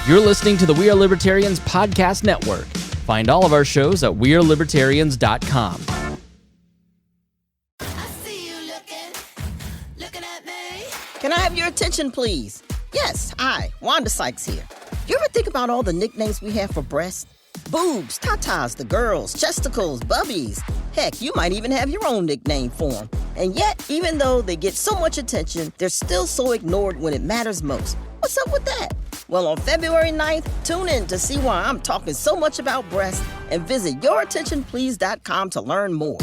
You're listening to the We Are Libertarians Podcast Network. Find all of our shows at wearelibertarians.com. Can I have your attention, please? Yes, hi, Wanda Sykes here. You ever think about all the nicknames we have for breasts? Boobs, tatas, the girls, chesticles, bubbies. Heck, you might even have your own nickname for them. And yet, even though they get so much attention, they're still so ignored when it matters most. What's up with that? Well, on February 9th, tune in to see why I'm talking so much about breasts and visit yourattentionplease.com to learn more.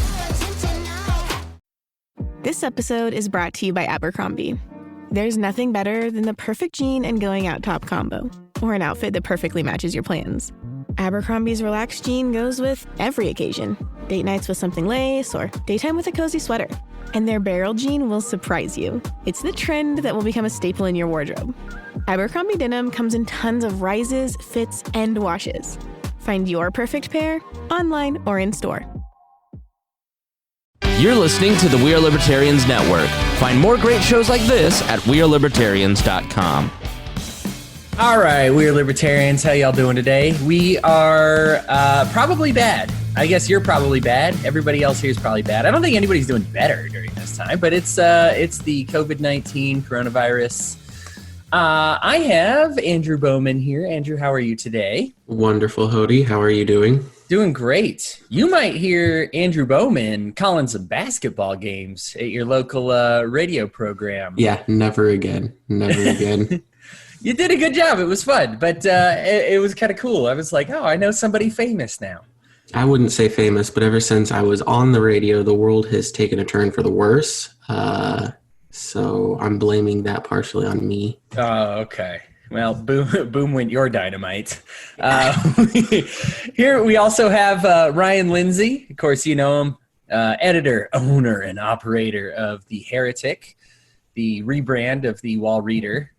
This episode is brought to you by Abercrombie. There's nothing better than the perfect jean and going out top combo, or an outfit that perfectly matches your plans. Abercrombie's relaxed jean goes with every occasion. Date nights with something lace, or daytime with a cozy sweater. And their barrel jean will surprise you. It's the trend that will become a staple in your wardrobe. Abercrombie denim comes in tons of rises, fits, and washes. Find your perfect pair online or in store. You're listening to the We Are Libertarians Network. Find more great shows like this at wearelibertarians.com. All right, We Are Libertarians. How y'all doing today? We are probably bad. I guess you're probably bad. Everybody else here is probably bad. I don't think anybody's doing better during this time, but it's the COVID-19 coronavirus. I have Andrew Bowman here. Andrew, how are you today? Wonderful, Hody. How are you doing? Doing great. You might hear Andrew Bowman calling some basketball games at your local radio program. Yeah, never again. Never again. You did a good job. It was fun, but it was kind of cool. I was like, oh, I know somebody famous now. I wouldn't say famous, but ever since I was on the radio, the world has taken a turn for the worse. So I'm blaming that partially on me. Oh, okay. Well, boom went your dynamite. Here we also have Ryan Lindsay. Of course, you know him. Editor, owner, and operator of The Heretic, the rebrand of The Wall Reader,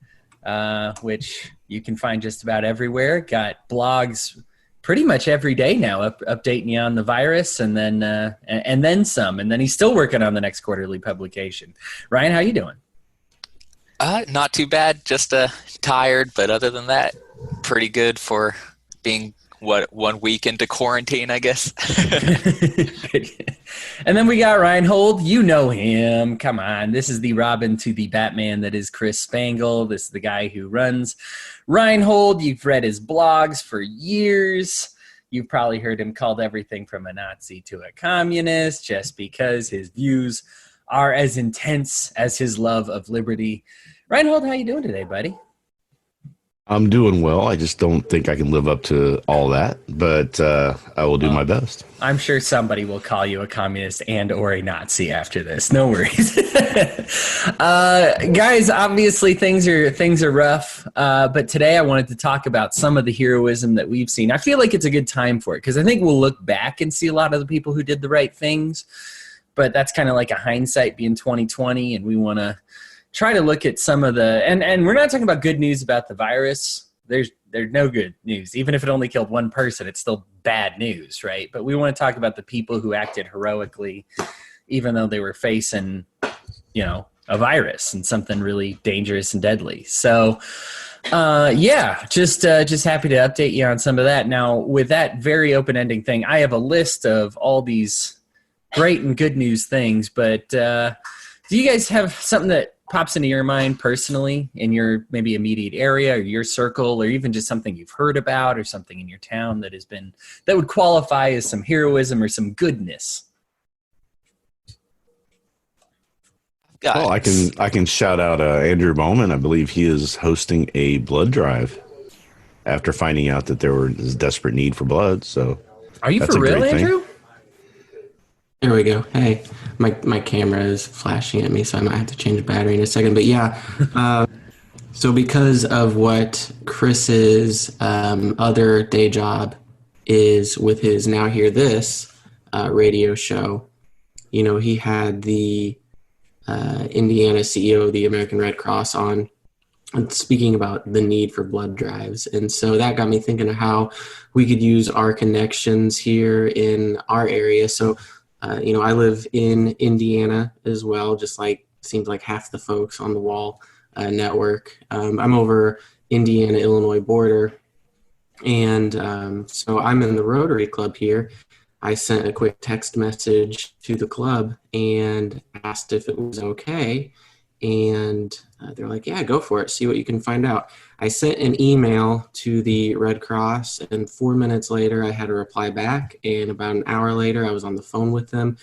which you can find just about everywhere. Got blogs pretty much every day now, updating you on the virus, and then some. And then he's still working on the next quarterly publication. Ryan, how you doing? Not too bad. Just tired, but other than that, pretty good for being 1 week into quarantine, I guess. And then we got Reinhold. You know him. Come on. This is the Robin to the Batman that is Chris Spangle. This is the guy who runs Reinhold. You've read his blogs for years. You've probably heard him called everything from a Nazi to a communist just because his views are as intense as his love of liberty. Reinhold, how you doing today, buddy? I'm doing well. I just don't think I can live up to all that, but I will do my best. I'm sure somebody will call you a communist and or a Nazi after this. No worries. Guys, obviously things are rough, but today I wanted to talk about some of the heroism that we've seen. I feel like it's a good time for it because I think we'll look back and see a lot of the people who did the right things, but that's kind of like a hindsight being 2020, and we want to try to look at some of the, and we're not talking about good news about the virus. There's no good news. Even if it only killed one person, it's still bad news, right? But we want to talk about the people who acted heroically, even though they were facing, a virus and something really dangerous and deadly. So, just happy to update you on some of that. Now, with that very open-ending thing, I have a list of all these great and good news things, but do you guys have something that pops into your mind personally in your maybe immediate area or your circle, or even just something you've heard about or something in your town that would qualify as some heroism or some goodness? Well, I can shout out Andrew Bowman. I believe he is hosting a blood drive after finding out that there was desperate need for blood. So, are you for real, Andrew? There we go. Hey, my camera is flashing at me, so I might have to change the battery in a second. But yeah, so because of what Chris's other day job is with his Now Hear This radio show, he had the Indiana CEO of the American Red Cross on and speaking about the need for blood drives. And so that got me thinking of how we could use our connections here in our area. So I live in Indiana as well, just like seems like half the folks on the Wall network. I'm over Indiana-Illinois border. And so I'm in the Rotary Club here. I sent a quick text message to the club and asked if it was okay. And they're like, yeah, go for it. See what you can find out. I sent an email to the Red Cross, and 4 minutes later, I had a reply back. And about an hour later, I was on the phone with them.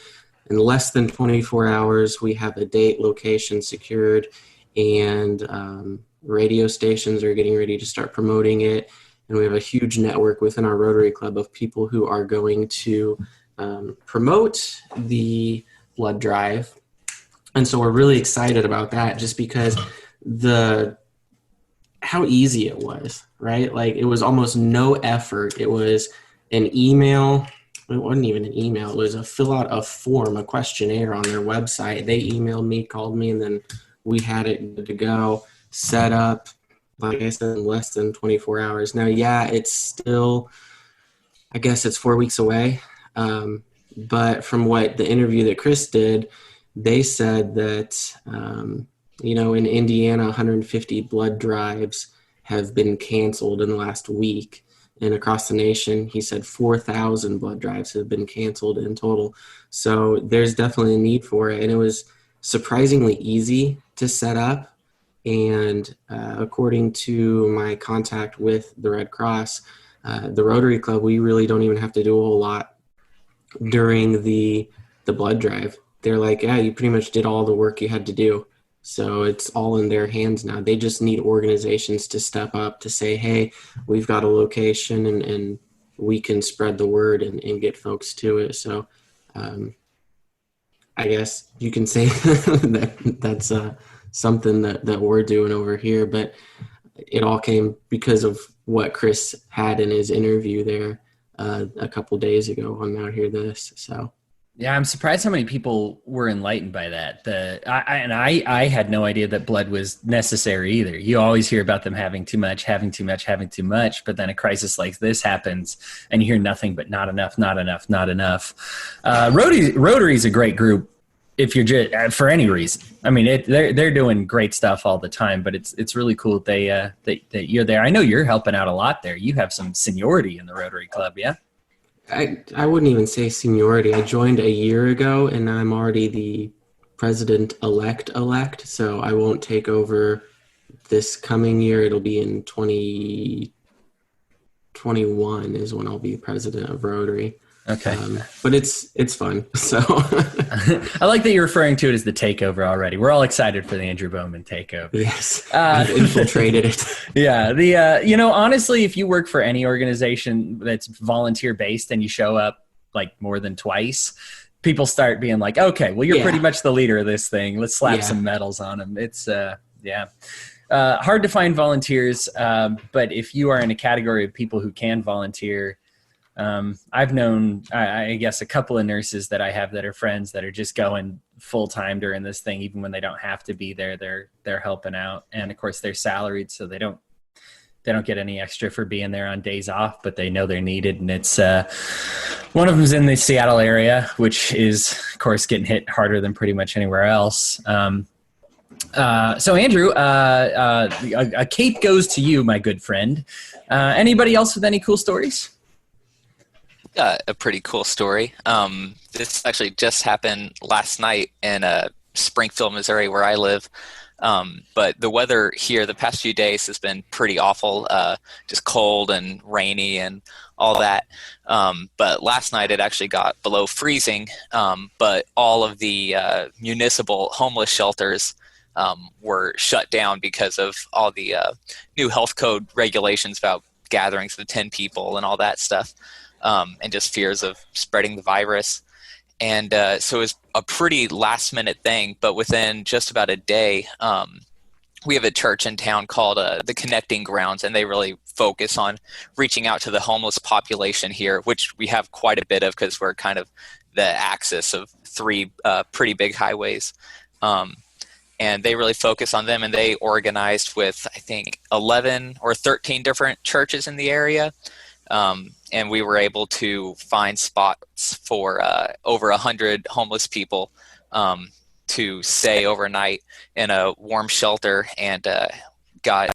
In less than 24 hours, we have a date, location secured, and radio stations are getting ready to start promoting it. And we have a huge network within our Rotary Club of people who are going to promote the blood drive. And so we're really excited about that, just because how easy it was, right? Like, it was almost no effort. It was an email. It wasn't even an email. It was a fill out a form, a questionnaire on their website. They emailed me, called me, and then we had it good to go, set up, like I said, in less than 24 hours. Now, yeah, it's still, I guess it's 4 weeks away. But from what the interview that Chris did, they said that, in Indiana, 150 blood drives have been canceled in the last week. And across the nation, he said 4,000 blood drives have been canceled in total. So there's definitely a need for it. And it was surprisingly easy to set up. And according to my contact with the Red Cross, the Rotary Club, we really don't even have to do a whole lot during the blood drive. They're like, yeah, you pretty much did all the work you had to do. So it's all in their hands now. They just need organizations to step up to say, hey, we've got a location and we can spread the word and get folks to it. So I guess you can say that's something that we're doing over here. But it all came because of what Chris had in his interview there a couple days ago on Now Hear This. So. Yeah, I'm surprised how many people were enlightened by that. I had no idea that blood was necessary either. You always hear about them having too much, but then a crisis like this happens and you hear nothing but not enough. Rotary is a great group if you're just, for any reason. I mean, they're doing great stuff all the time, but it's really cool that you're there. I know you're helping out a lot there. You have some seniority in the Rotary Club, yeah? I wouldn't even say seniority. I joined a year ago, and I'm already the president-elect, so I won't take over this coming year. It'll be in 2021 is when I'll be president of Rotary. Okay. But it's fun. So I like that you're referring to it as the takeover already. We're all excited for the Andrew Bowman takeover. Yes. I've infiltrated it. Yeah. Honestly, if you work for any organization that's volunteer based and you show up like more than twice, people start being like, okay, well, you're pretty much the leader of this thing. Let's slap some medals on them. It's hard to find volunteers. But if you are in a category of people who can volunteer, I've known, I guess, a couple of nurses that I have that are friends that are just going full time during this thing, even when they don't have to be there. They're helping out, and of course they're salaried, so they don't get any extra for being there on days off, but they know they're needed. And it's one of them's in the Seattle area, which is, of course, getting hit harder than pretty much anywhere else. So Andrew, a cape goes to you, my good friend. Anybody else with any cool stories? A pretty cool story. This actually just happened last night in Springfield, Missouri, where I live. But the weather here the past few days has been pretty awful, just cold and rainy and all that. But last night it actually got below freezing, but all of the municipal homeless shelters were shut down because of all the new health code regulations about gatherings of 10 people and all that stuff. And just fears of spreading the virus. And so it was a pretty last minute thing, but within just about a day, we have a church in town called the Connecting Grounds, and they really focus on reaching out to the homeless population here, which we have quite a bit of because we're kind of the axis of three pretty big highways. And they really focus on them, and they organized with, I think, 11 or 13 different churches in the area. And we were able to find spots for over 100 homeless people to stay overnight in a warm shelter. And got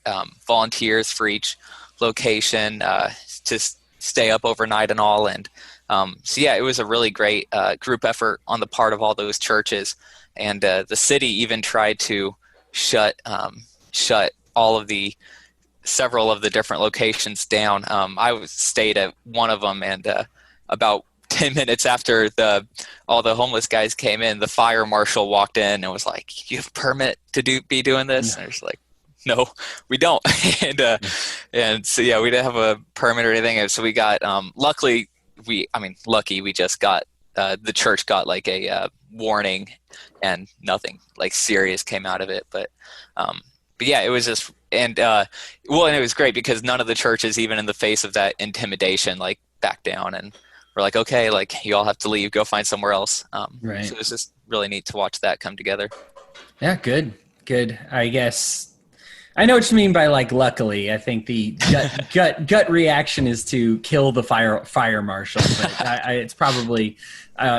volunteers for each location to stay up overnight and all. And so yeah, it was a really great group effort on the part of all those churches. And the city even tried to shut several of the different locations down. I stayed at one of them, and about 10 minutes after all the homeless guys came in, the fire marshal walked in and was like, "You have a permit to be doing this?" And I was like, "No, we don't." and so yeah, we didn't have a permit or anything. And so we got lucky. We just got the church got like a warning, and nothing like serious came out of it. But yeah, it was just and it was great because none of the churches, even in the face of that intimidation, like backed down and were like, "Okay, like you all have to leave, go find somewhere else." Right. So it was just really neat to watch that come together. Yeah, good. I guess I know what you mean by like luckily. I think the gut reaction is to kill the fire marshal, but it's probably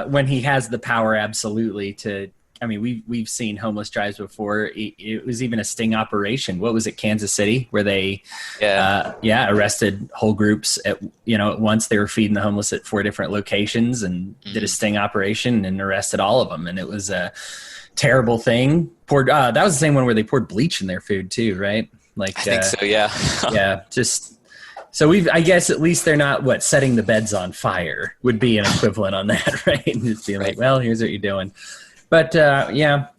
when he has the power, absolutely to. I mean, we've seen homeless drives before. It was even a sting operation. What was it, Kansas City, where they arrested whole groups at once. They were feeding the homeless at 4 different locations and did a sting operation and arrested all of them. And it was a terrible thing. That was the same one where they poured bleach in their food too, right? Like I think so, yeah. Yeah, just so I guess at least they're not setting the beds on fire would be an equivalent on that, right? And just being like, well, here's what you're doing. But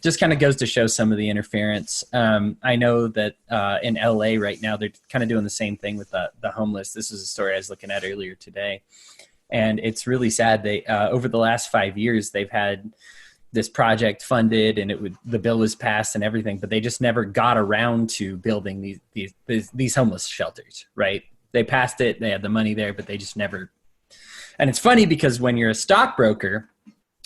just kind of goes to show some of the interference. I know that in LA right now, they're kind of doing the same thing with the homeless. This is a story I was looking at earlier today. And it's really sad. They over the last 5 years, they've had this project funded and the bill was passed and everything, but they just never got around to building these homeless shelters, right? They passed it, they had the money there, but they just never. And it's funny because when you're a stockbroker,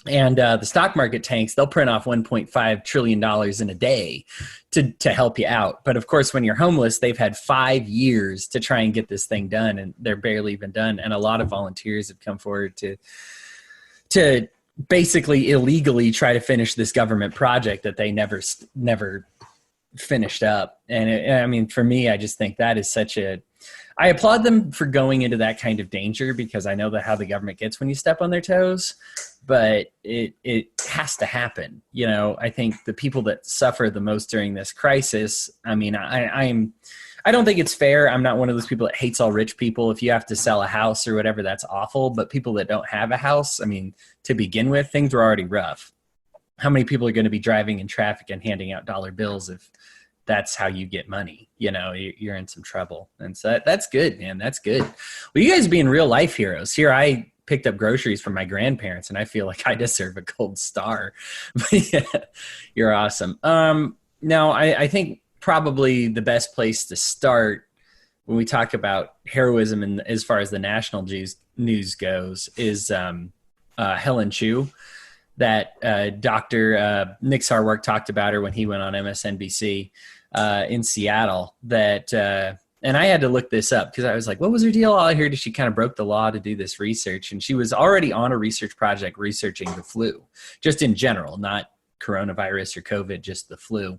and the stock market tanks, they'll print off $1.5 trillion in a day to help you out. But of course, when you're homeless, they've had 5 years to try and get this thing done, and they're barely even done. And a lot of volunteers have come forward to basically illegally try to finish this government project that they never finished up. And for me, I just think that is I applaud them for going into that kind of danger because I know how the government gets when you step on their toes. But it has to happen. I think the people that suffer the most during this crisis, I don't think it's fair. I'm not one of those people that hates all rich people. If you have to sell a house or whatever, that's awful. But people that don't have a house, to begin with, things are already rough. How many people are going to be driving in traffic and handing out dollar bills if that's how you get money? You're in some trouble. And so that's good, man. That's good. Well, you guys being real life heroes. Here I picked up groceries from my grandparents and I feel like I deserve a gold star. But yeah, you're awesome. Now I think probably the best place to start when we talk about heroism and as far as the national news goes is Helen Chu, that Dr. Nick Sarwark talked about her when he went on MSNBC in Seattle, and I had to look this up because I was like, what was her deal? All I heard is she kind of broke the law to do this research. And she was already on a research project researching the flu, just in general, not coronavirus or COVID, just the flu.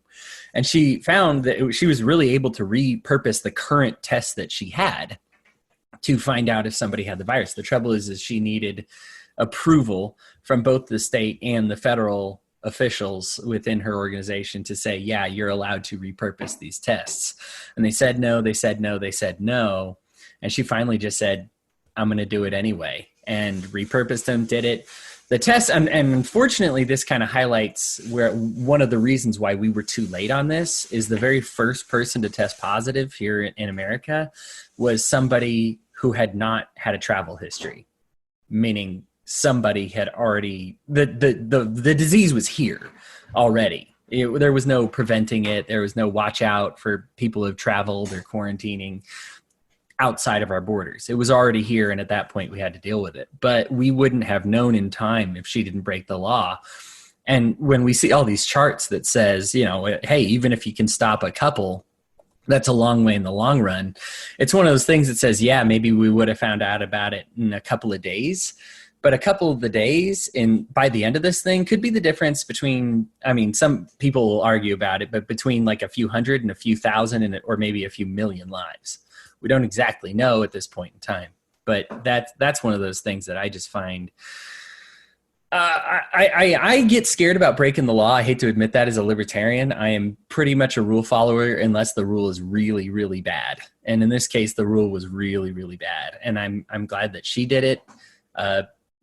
And she found that she was really able to repurpose the current tests that she had to find out if somebody had the virus. The trouble is she needed approval from both the state and the federal officials within her organization to say, yeah, you're allowed to repurpose these tests. And they said no, they said no, they said no. And she finally just said, I'm going to do it anyway, and repurposed them, did it. The test, and unfortunately, this kind of highlights where one of the reasons why we were too late on this is the very first person to test positive here in America was somebody who had not had a travel history, meaning somebody had already, the disease was here already. There was no preventing it. There was no watch out for people who have traveled or quarantining outside of our borders. It was already here, and at that point we had to deal with it. But we wouldn't have known in time if she didn't break the law. And when we see all these charts that says, hey, even if you can stop a couple, that's a long way in the long run. It's one of those things that says, yeah, maybe we would have found out about it in a couple of days, But a couple of the days by the end of this thing could be the difference between, I mean, some people will argue about it, but between like a few hundred and a few thousand or maybe a few million lives. We don't exactly know at this point in time, but that's one of those things that I just find, I get scared about breaking the law. I hate to admit that as a libertarian. I am pretty much a rule follower unless the rule is really, really bad. And in this case, the rule was really, really bad. And I'm glad that she did it.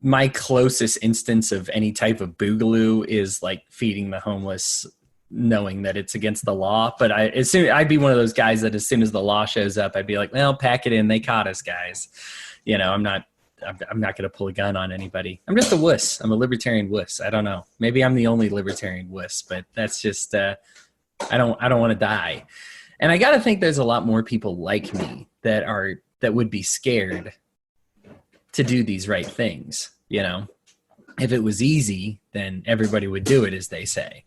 My closest instance of any type of boogaloo is like feeding the homeless, knowing that it's against the law. But I'd be one of those guys that as soon as the law shows up, I'd be like, well, pack it in. They caught us, guys. You know, I'm not going to pull a gun on anybody. I'm just a wuss. I'm a libertarian wuss. I don't know. Maybe I'm the only libertarian wuss, but that's just, I don't want to die. And I got to think there's a lot more people like me that would be scared to do these right things. You know, if it was easy, then everybody would do it, as they say,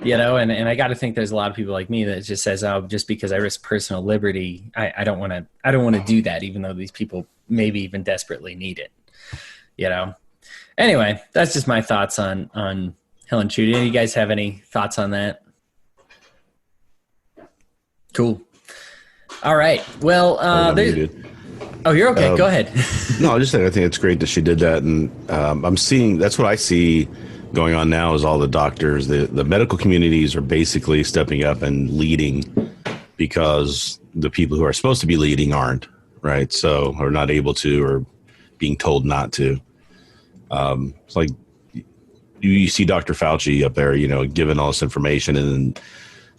you know, and I got to think there's a lot of people like me that just says, oh, just because I risk personal liberty, I don't want to do that, even though these people maybe even desperately need it, you know? Anyway, that's just my thoughts on Helen Chudy. Do you guys have any thoughts on that? Cool. All right. Well, oh, you're okay. Go ahead. No, I just think I think it's great that she did that. And that's what I see going on now is all the doctors, the medical communities are basically stepping up and leading because the people who are supposed to be leading aren't. Right. So are not able to or being told not to. It's like you see Dr. Fauci up there, you know, giving all this information, and then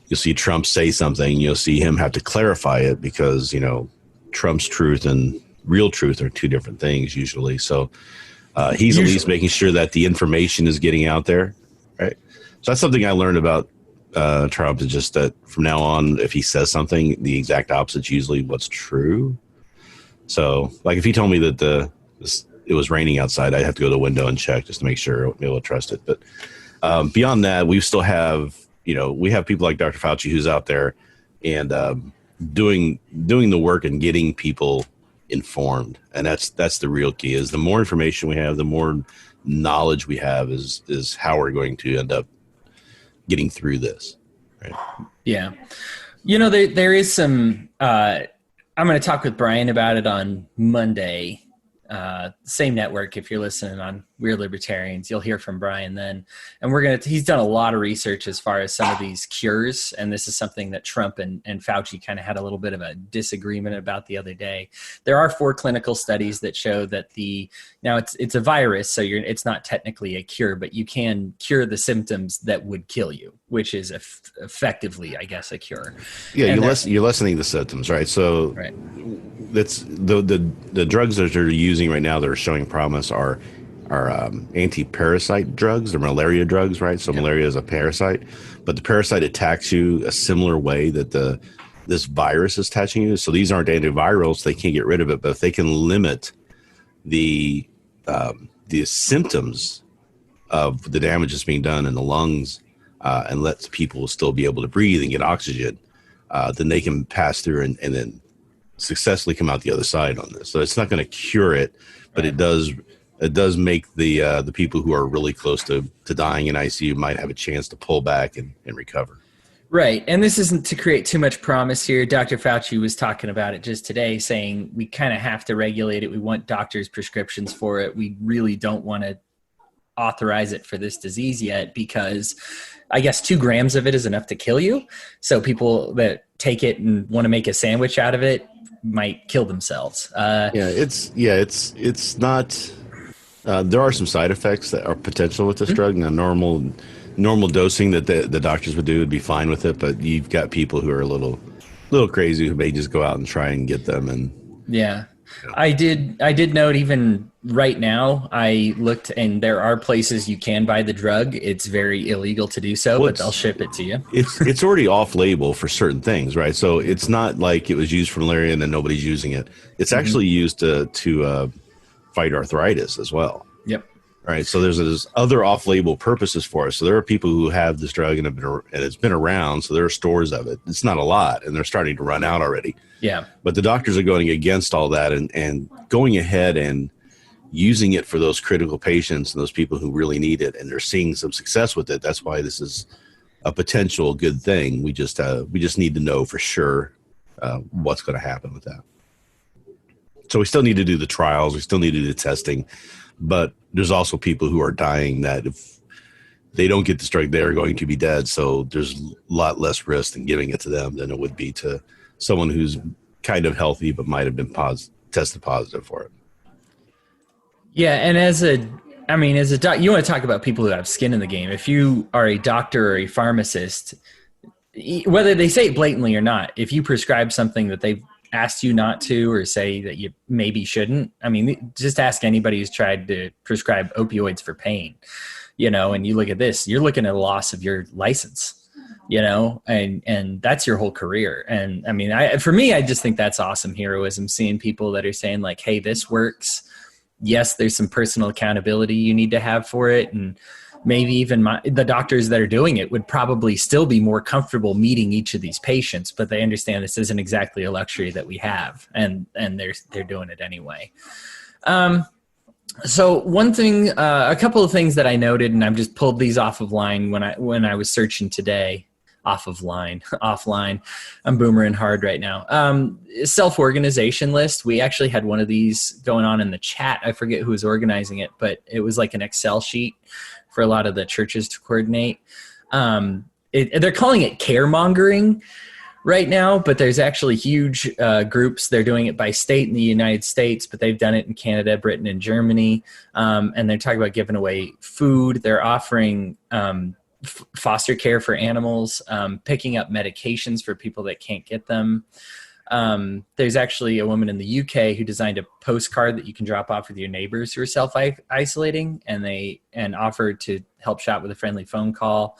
you'll see Trump say something. You'll see him have to clarify it because, you know, Trump's truth and real truth are two different things usually. So he's at least making sure that the information is getting out there. Right. So that's something I learned about Trump, is just that from now on, if he says something, the exact opposite is usually what's true. So, like, if he told me that it was raining outside, I'd have to go to the window and check just to make sure I'll be able to trust it. But beyond that, we still have, you know, we have people like Dr. Fauci who's out there and doing the work and getting people informed. And that's the real key. Is the more information we have, the more knowledge we have is how we're going to end up getting through this. Right? Yeah. You know, there is some. I'm going to talk with Brian about it on Monday. Same network. If you're listening on We're Libertarians, you'll hear from Brian then. And he's done a lot of research as far as some of these cures. And this is something that Trump and Fauci kind of had a little bit of a disagreement about the other day. There are 4 clinical studies that show that now it's a virus, so it's not technically a cure, but you can cure the symptoms that would kill you, which is effectively, I guess, a cure. Yeah, you're lessening the symptoms, right? So right. That's the drugs that they're using right now that are showing promise are anti-parasite drugs. They're malaria drugs, right? So malaria is a parasite, but the parasite attacks you a similar way that this virus is attaching you. So these aren't antivirals; they can't get rid of it. But if they can limit the symptoms of the damage that's being done in the lungs and lets people still be able to breathe and get oxygen, then they can pass through and then successfully come out the other side on this. So it's not going to cure it, but it does make the people who are really close to dying in ICU might have a chance to pull back and recover. Right. And this isn't to create too much promise here. Dr. Fauci was talking about it just today, saying we kind of have to regulate it. We want doctors' prescriptions for it. We really don't want to authorize it for this disease yet because I guess 2 grams of it is enough to kill you. So people that take it and want to make a sandwich out of it might kill themselves. It's not. There are some side effects that are potential with this drug. Now, normal dosing that the doctors would do would be fine with it, but you've got people who are a little crazy who may just go out and try and get them. And yeah, I did note even right now, I looked and there are places you can buy the drug. It's very illegal to do so, but they'll ship it to you. It's already off label for certain things, right? So it's not like it was used for malaria and then nobody's using it. It's actually used to fight arthritis as well. Yep. Right. So there's other off-label purposes for it. So there are people who have this drug and it's been around. So there are stores of it. It's not a lot, and they're starting to run out already. Yeah. But the doctors are going against all that and going ahead and using it for those critical patients and those people who really need it, and they're seeing some success with it. That's why this is a potential good thing. We just need to know for sure what's going to happen with that. So we still need to do the trials. We still need to do the testing, but there's also people who are dying that if they don't get this drug, they're going to be dead. So there's a lot less risk in giving it to them than it would be to someone who's kind of healthy but might have been tested positive for it. Yeah, and as a doc, you want to talk about people who have skin in the game. If you are a doctor or a pharmacist, whether they say it blatantly or not, if you prescribe something that they've asked you not to, or say that you maybe shouldn't, I mean, just ask anybody who's tried to prescribe opioids for pain, and you look at this, you're looking at a loss of your license, and that's your whole career. And I mean, for me, I just think that's awesome heroism, seeing people that are saying like, hey, this works. Yes, there's some personal accountability you need to have for it. And maybe even the doctors that are doing it would probably still be more comfortable meeting each of these patients, but they understand this isn't exactly a luxury that we have, and they're doing it anyway. So one thing, a couple of things that I noted, and I've just pulled these off of line when I was searching today. Offline. I'm boomering hard right now. Self-organization list. We actually had one of these going on in the chat. I forget who was organizing it, but it was like an Excel sheet for a lot of the churches to coordinate. They're calling it caremongering right now, but there's actually huge groups. They're doing it by state in the United States, but they've done it in Canada, Britain, and Germany. And they're talking about giving away food. They're offering foster care for animals, picking up medications for people that can't get them. There's actually a woman in the UK who designed a postcard that you can drop off with your neighbors who are self-isolating, and offered to help shop with a friendly phone call.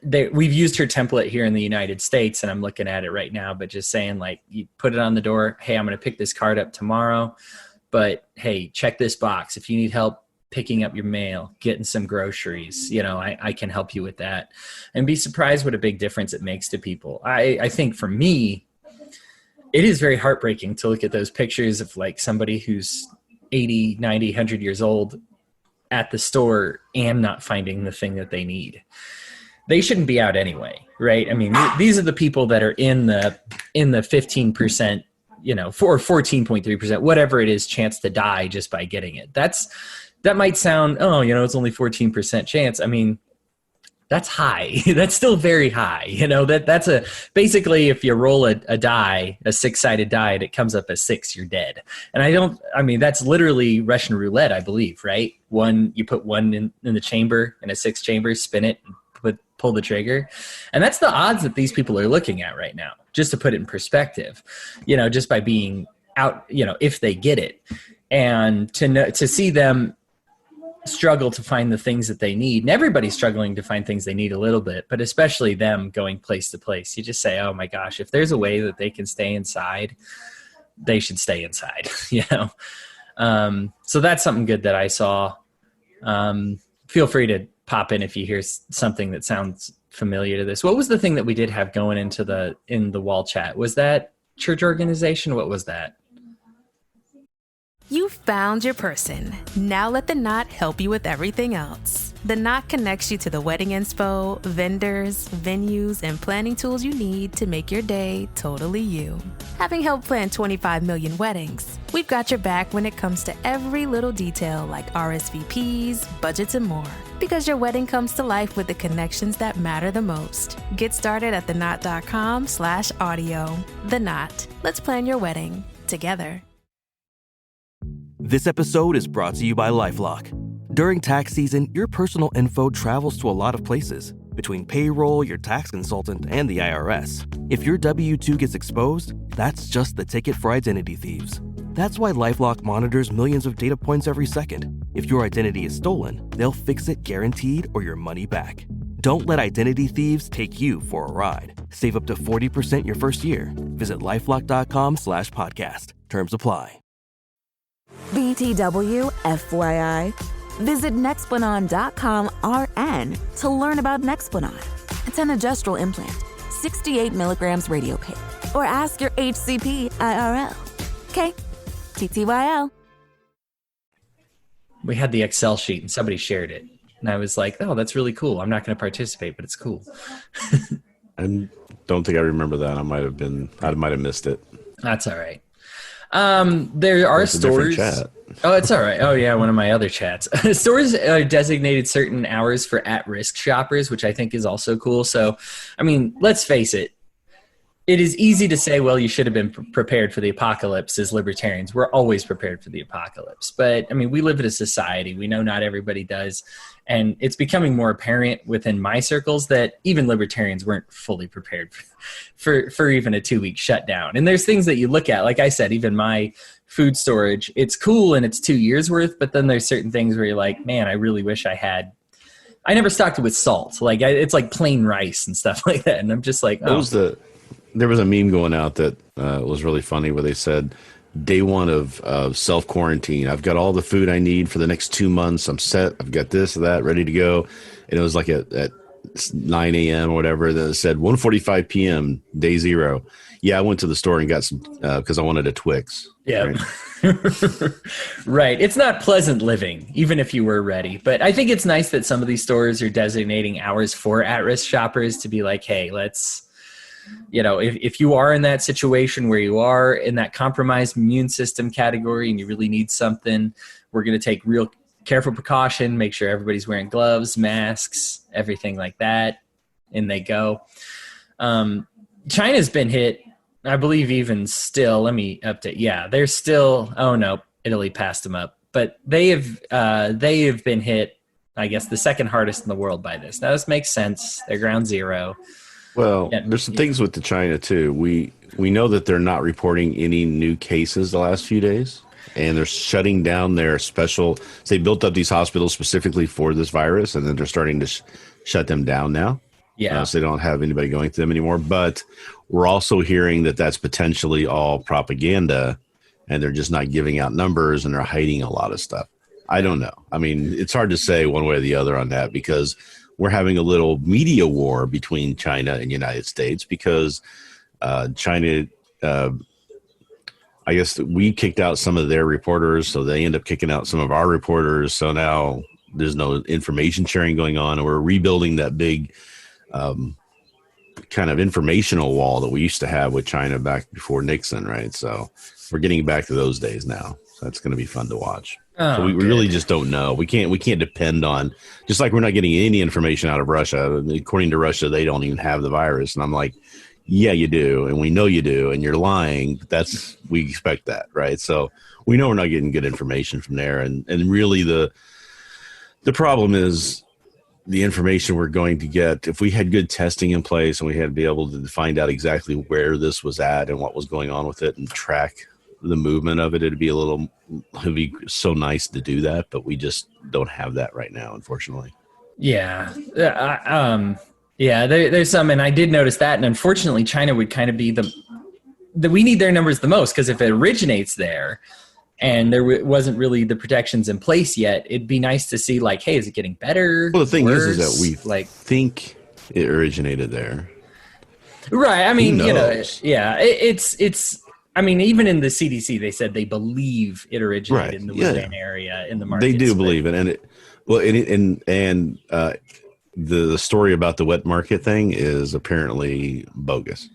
We've used her template here in the United States, and I'm looking at it right now, but just saying, like, you put it on the door, hey, I'm going to pick this card up tomorrow, but hey, check this box. If you need help picking up your mail, getting some groceries, I can help you with that. And be surprised what a big difference it makes to people. I think for me, it is very heartbreaking to look at those pictures of like somebody who's 80, 90, 100 years old at the store and not finding the thing that they need. They shouldn't be out anyway, right? I mean, these are the people that are in the 15%, for 14.3%, whatever it is, chance to die just by getting it. That might sound, it's only 14% chance. I mean, that's high. That's still very high. That's basically if you roll a die, a 6-sided die, and it comes up as 6, you're dead. And that's literally Russian roulette, I believe, right? You put one in the chamber, in a 6 chamber, spin it, and pull the trigger. And that's the odds that these people are looking at right now, just to put it in perspective, just by being out, if they get it. And to see them struggle to find the things that they need, and everybody's struggling to find things they need a little bit, but especially them going place to place, you just say, oh my gosh, if there's a way that they can stay inside, they should stay inside. So that's something good that I saw. Feel free to pop in if you hear something that sounds familiar to this. What was the thing that we did have going in the wall chat? Was that church organization? What was that? You found your person. Now let The Knot help you with everything else. The Knot connects you to the wedding inspo, vendors, venues, and planning tools you need to make your day totally you. Having helped plan 25 million weddings, we've got your back when it comes to every little detail like RSVPs, budgets, and more. Because your wedding comes to life with the connections that matter the most. Get started at theknot.com/audio. The Knot. Let's plan your wedding together. This episode is brought to you by LifeLock. During tax season, your personal info travels to a lot of places. Between payroll, your tax consultant, and the IRS. If your W-2 gets exposed, that's just the ticket for identity thieves. That's why LifeLock monitors millions of data points every second. If your identity is stolen, they'll fix it guaranteed or your money back. Don't let identity thieves take you for a ride. Save up to 40% your first year. Visit LifeLock.com/podcast. Terms apply. BTW, FYI. Visit Nexplanon.com RN to learn about Nexplanon. It's an adjustable implant, 68 milligrams radio pain. Or ask your HCP IRL. Okay, TTYL. we had the Excel sheet and somebody shared it. And I was like, oh, that's really cool. I'm not going to participate, but it's cool. I don't think I remember that. I might have missed it. That's all right. There are stores. Chat. Oh, it's all right. Oh, yeah, one of my other chats. Stores are designated certain hours for at-risk shoppers, which I think is also cool. So, I mean, let's face it. It is easy to say, well, you should have been prepared for the apocalypse as libertarians. We're always prepared for the apocalypse. But, I mean, we live in a society. We know not everybody does. And it's becoming more apparent within my circles that even libertarians weren't fully prepared for even a 2-week shutdown. And there's things that you look at. Like I said, even my food storage, it's cool and it's 2 years worth. But then there's certain things where you're like, man, I really wish I never stocked it with salt. Like it's like plain rice and stuff like that. And I'm just like, oh. There was a meme going out that was really funny where they said, day one of self-quarantine, I've got all the food I need for the next 2 months. I'm set. I've got this or that ready to go. And it was like at 9 a.m. or whatever. That said 1:45 p.m., day zero. Yeah, I went to the store and got some because I wanted a Twix. Yeah. Right? Right. It's not pleasant living, even if you were ready. But I think it's nice that some of these stores are designating hours for at-risk shoppers to be like, hey, let's, if you are in that situation where you are in that compromised immune system category and you really need something, we're going to take real careful precaution, make sure everybody's wearing gloves, masks, everything like that. And they go. China's been hit, I believe, even still. Let me update. Yeah, they're still. Oh no, Italy passed them up, but they have been hit. I guess the second hardest in the world by this. Now this makes sense. They're ground zero. Well, there's some things with the China too. We know that they're not reporting any new cases the last few days, and they're shutting down their special. So they built up these hospitals specifically for this virus, and then they're starting to shut them down now. Yeah. So they don't have anybody going to them anymore. But we're also hearing that that's potentially all propaganda, and they're just not giving out numbers, and they're hiding a lot of stuff. I don't know. I mean, it's hard to say one way or the other on that because we're having a little media war between China and United States because China, I guess we kicked out some of their reporters, so they end up kicking out some of our reporters. So now there's no information sharing going on, and we're rebuilding that big kind of informational wall that we used to have with China back before Nixon, right? So we're getting back to those days now. So that's going to be fun to watch. Oh, so we really just don't know. We can't depend on, just like we're not getting any information out of Russia. According to Russia, they don't even have the virus. And I'm like, yeah, you do. And we know you do. And you're lying. We expect that. Right. So we know we're not getting good information from there. And really the problem is the information we're going to get. If we had good testing in place and we had to be able to find out exactly where this was at and what was going on with it and track the movement of it, it'd be so nice to do that, but we just don't have that right now, unfortunately. Yeah. There's some, and I did notice that, and unfortunately China would kind of be we need their numbers the most, because if it originates there and there wasn't really the protections in place yet, it'd be nice to see like, hey, is it getting better? Well, the thing worse? is that we think it originated there. Right. I mean, it's I mean, even in the CDC, they said they believe it originated in the Wuhan area in the market. They do believe it, and the story about the wet market thing is apparently bogus.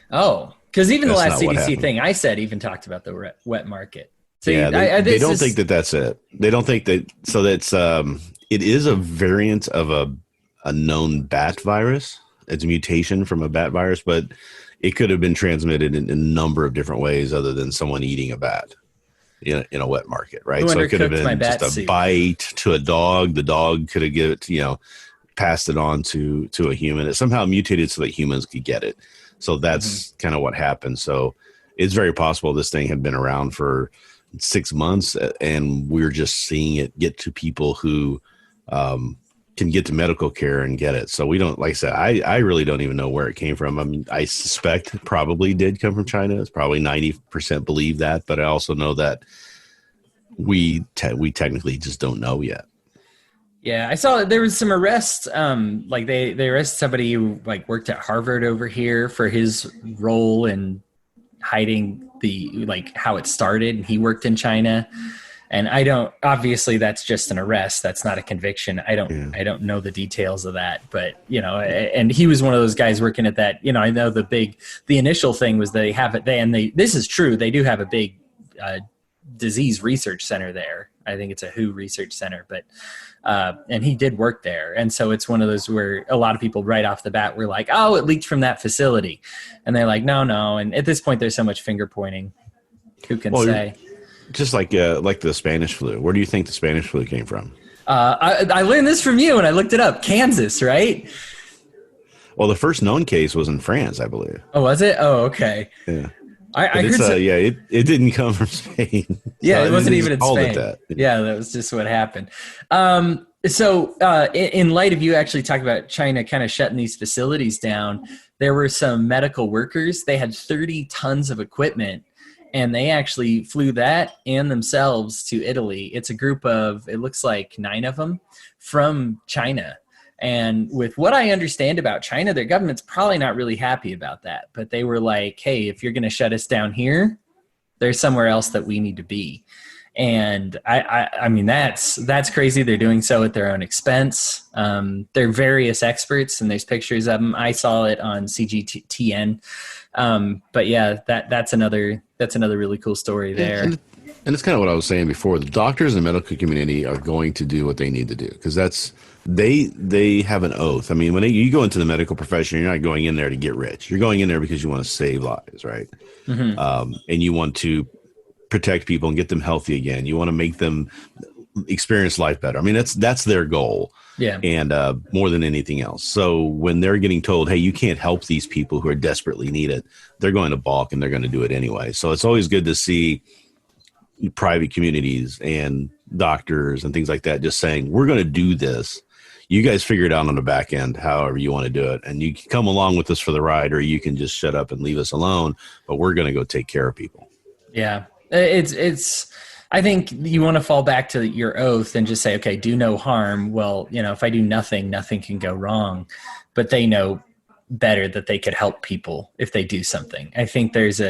Oh, because even the last CDC thing I said even talked about the wet market. So yeah, they don't think that that's it. They don't think that. So that's it is a variant of a known bat virus. It's a mutation from a bat virus, but it could have been transmitted in a number of different ways other than someone eating a bat in a wet market, right? So it could have been just a bite to a dog. The dog could have passed it on to a human. It somehow mutated so that humans could get it. So that's kind of what happened. So it's very possible this thing had been around for 6 months and we're just seeing it get to people who can get to medical care and get it. So we don't, like I said, I really don't even know where it came from. I mean, I suspect it probably did come from China. It's probably 90% believe that, but I also know that we technically just don't know yet. Yeah, I saw there was some arrests. Like they arrested somebody who like worked at Harvard over here for his role in hiding how it started, and he worked in China. And obviously that's just an arrest. That's not a conviction. I don't know the details of that, but and he was one of those guys working at that, I know the initial thing was this is true. They do have a big disease research center there. I think it's a WHO research center, but and he did work there. And so it's one of those where a lot of people right off the bat were like, oh, it leaked from that facility. And they're like, no. And at this point, there's so much finger pointing. Who can say? Just like the Spanish flu. Where do you think the Spanish flu came from? I learned this from you and I looked it up. Kansas, right? Well, the first known case was in France, I believe. Oh, was it? Oh, okay. Yeah. I heard it didn't come from Spain. Yeah, it wasn't even in Spain. That was just what happened. So in light of you actually talking about China kind of shutting these facilities down, there were some medical workers. They had 30 tons of equipment, and they actually flew that and themselves to Italy. It's a group of, it looks like 9 of them from China. And with what I understand about China, their government's probably not really happy about that. But they were like, hey, if you're going to shut us down here, there's somewhere else that we need to be. And I mean, that's crazy. They're doing so at their own expense. They're various experts, and there's pictures of them. I saw it on CGTN. But yeah, that's another really cool story there. And it's kind of what I was saying before. The doctors and the medical community are going to do what they need to do, because they have an oath. I mean, when you go into the medical profession, you're not going in there to get rich. You're going in there because you want to save lives, right? Mm-hmm. And you want to protect people and get them healthy again. You want to make them experience life better. I mean, that's their goal. Yeah. And more than anything else. So when they're getting told, hey, you can't help these people who are desperately needed, they're going to balk and they're going to do it anyway. So it's always good to see private communities and doctors and things like that just saying, we're going to do this. You guys figure it out on the back end, however you want to do it. And you can come along with us for the ride, or you can just shut up and leave us alone, but we're going to go take care of people. Yeah. I think you want to fall back to your oath and just say, okay, do no harm. Well, if I do nothing, nothing can go wrong, but they know better that they could help people if they do something. I think there's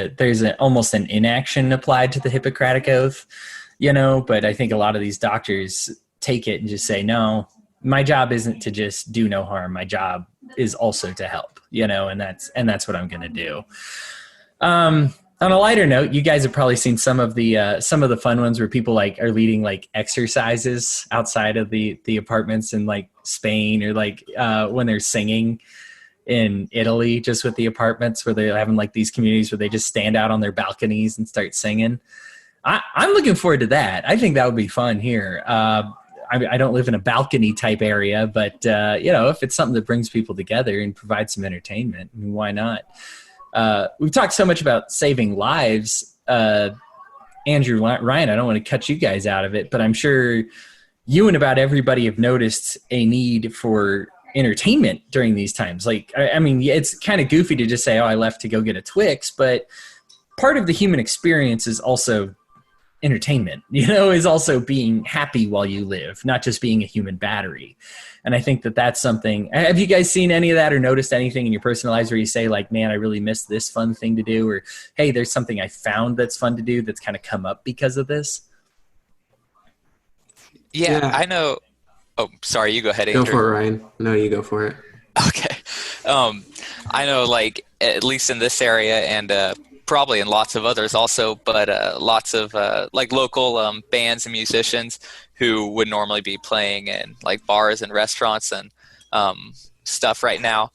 almost an inaction applied to the Hippocratic Oath, but I think a lot of these doctors take it and just say, no, my job isn't to just do no harm. My job is also to help, and that's what I'm going to do. On a lighter note, you guys have probably seen some of the fun ones where people are leading exercises outside of the apartments in Spain, or when they're singing in Italy, just with the apartments, where they're having these communities where they just stand out on their balconies and start singing. I'm looking forward to that. I think that would be fun here. I don't live in a balcony type area, but if it's something that brings people together and provides some entertainment, I mean, why not? We've talked so much about saving lives. Andrew, Ryan, I don't want to cut you guys out of it, but I'm sure you and about everybody have noticed a need for entertainment during these times. I mean, it's kind of goofy to just say, oh, I left to go get a Twix, but part of the human experience is also entertainment, is also being happy while you live, not just being a human battery. And I think that's something. Have you guys seen any of that or noticed anything in your personal lives where you say man, I really missed this fun thing to do, or hey, there's something I found that's fun to do that's kind of come up because of this? Yeah. I know. Oh, sorry. You go ahead, Andrew. Go for it, Ryan. No, you go for it. Okay. I know at least in this area and, probably in lots of others also, but lots of local bands and musicians who would normally be playing in bars and restaurants and stuff right now.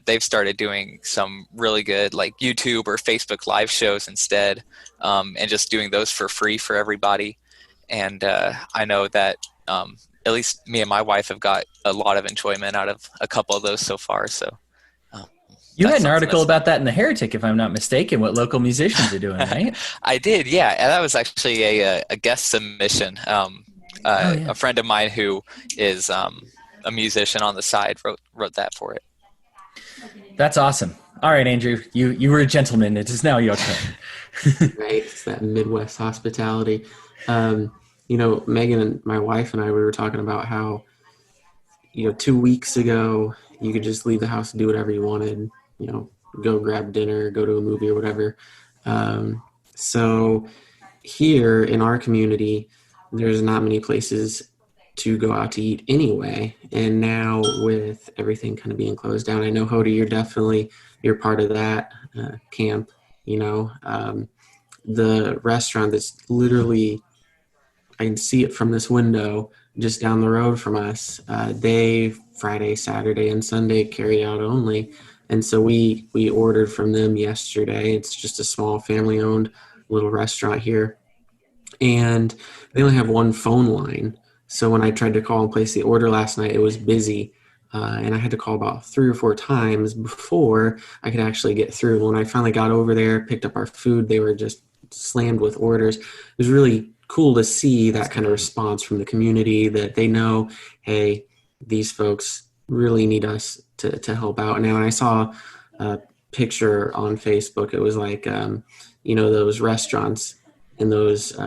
They've started doing some really good YouTube or Facebook live shows instead, and just doing those for free for everybody. And I know that at least me and my wife have got a lot of enjoyment out of a couple of those so far. So. You had an article about that in The Heretic, if I'm not mistaken, what local musicians are doing, right? I did, yeah. And that was actually a guest submission. A friend of mine who is a musician on the side wrote that for it. That's awesome. All right, Andrew, you were a gentleman. It is now your turn. Right, it's that Midwest hospitality. Megan and my wife and I, we were talking about how, 2 weeks ago, you could just leave the house and do whatever you wanted, go grab dinner, go to a movie or whatever. So here in our community, there's not many places to go out to eat anyway. And now with everything kind of being closed down, I know, Hody, you're part of that camp, the restaurant that's literally, I can see it from this window just down the road from us. They Friday, Saturday, and Sunday carry out only. And so we ordered from them yesterday. It's just a small family-owned little restaurant here. And they only have one phone line. So when I tried to call and place the order last night, it was busy. And I had to call about 3 or 4 times before I could actually get through. When I finally got over there, picked up our food, they were just slammed with orders. It was really cool to see that kind of response from the community, that they know, hey, these folks really need us to help out. Now, when I saw a picture on Facebook, it was like, those restaurants and those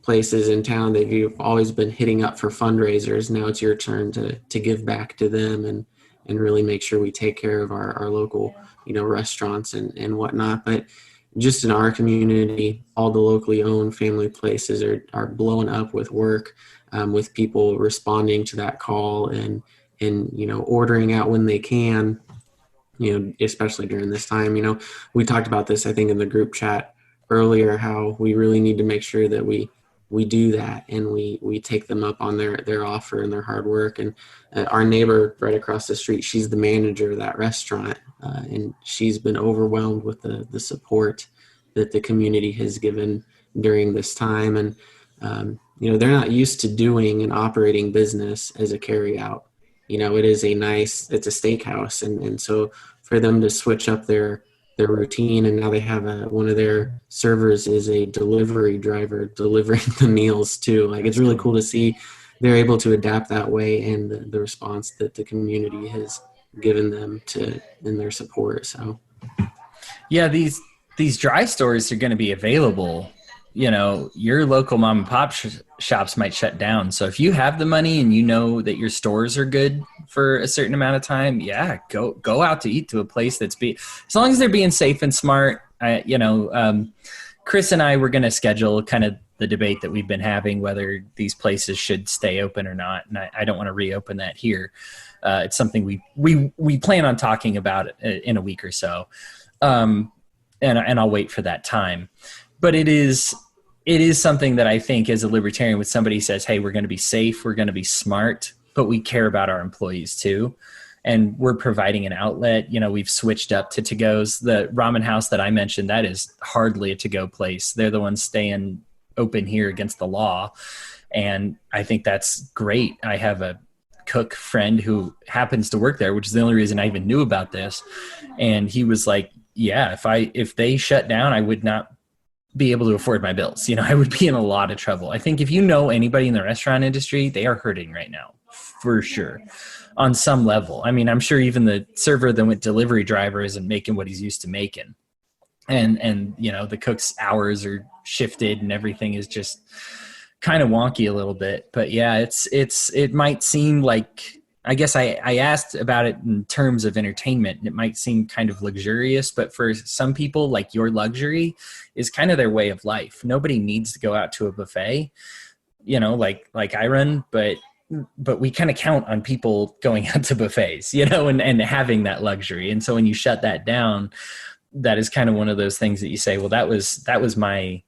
places in town that you've always been hitting up for fundraisers. Now it's your turn to give back to them and really make sure we take care of our local, restaurants and whatnot. But just in our community, all the locally owned family places are blowing up with work, with people responding to that call and ordering out when they can, especially during this time. We talked about this, I think, in the group chat earlier, how we really need to make sure that we do that and we take them up on their offer and their hard work. And our neighbor right across the street, she's the manager of that restaurant, and she's been overwhelmed with the support that the community has given during this time. And they're not used to doing and operating business as a carryout. It's a steakhouse, and so for them to switch up their routine, and now they have one of their servers is a delivery driver delivering the meals too. Like, it's really cool to see they're able to adapt that way, and the response that the community has given them in their support. So yeah, these dry stores are going to be available. Your local mom and pop shops might shut down. So if you have the money and that your stores are good for a certain amount of time, yeah, go out to eat to a place as long as they're being safe and smart. Chris and I were going to schedule kind of the debate that we've been having, whether these places should stay open or not. And I don't want to reopen that here. It's something we plan on talking about in a week or so. And I'll wait for that time. But it is something that I think, as a libertarian, when somebody says, hey, we're going to be safe, we're going to be smart, but we care about our employees too. And we're providing an outlet. We've switched up to to-goes. The ramen house that I mentioned, that is hardly a to-go place. They're the ones staying open here against the law. And I think that's great. I have a cook friend who happens to work there, which is the only reason I even knew about this. And he was like, yeah, if they shut down, I would not be able to afford my bills. I would be in a lot of trouble. I think if anybody in the restaurant industry, they are hurting right now, for sure, on some level. I mean, I'm sure even the server that went delivery driver isn't making what he's used to making. And the cook's hours are shifted and everything is just kind of wonky a little bit. But yeah, it might seem like, I guess I asked about it in terms of entertainment. It might seem kind of luxurious, but for some people, like, your luxury is kind of their way of life. Nobody needs to go out to a buffet, like I run, but we kind of count on people going out to buffets, and having that luxury. And so when you shut that down, that is kind of one of those things that you say, well, that's my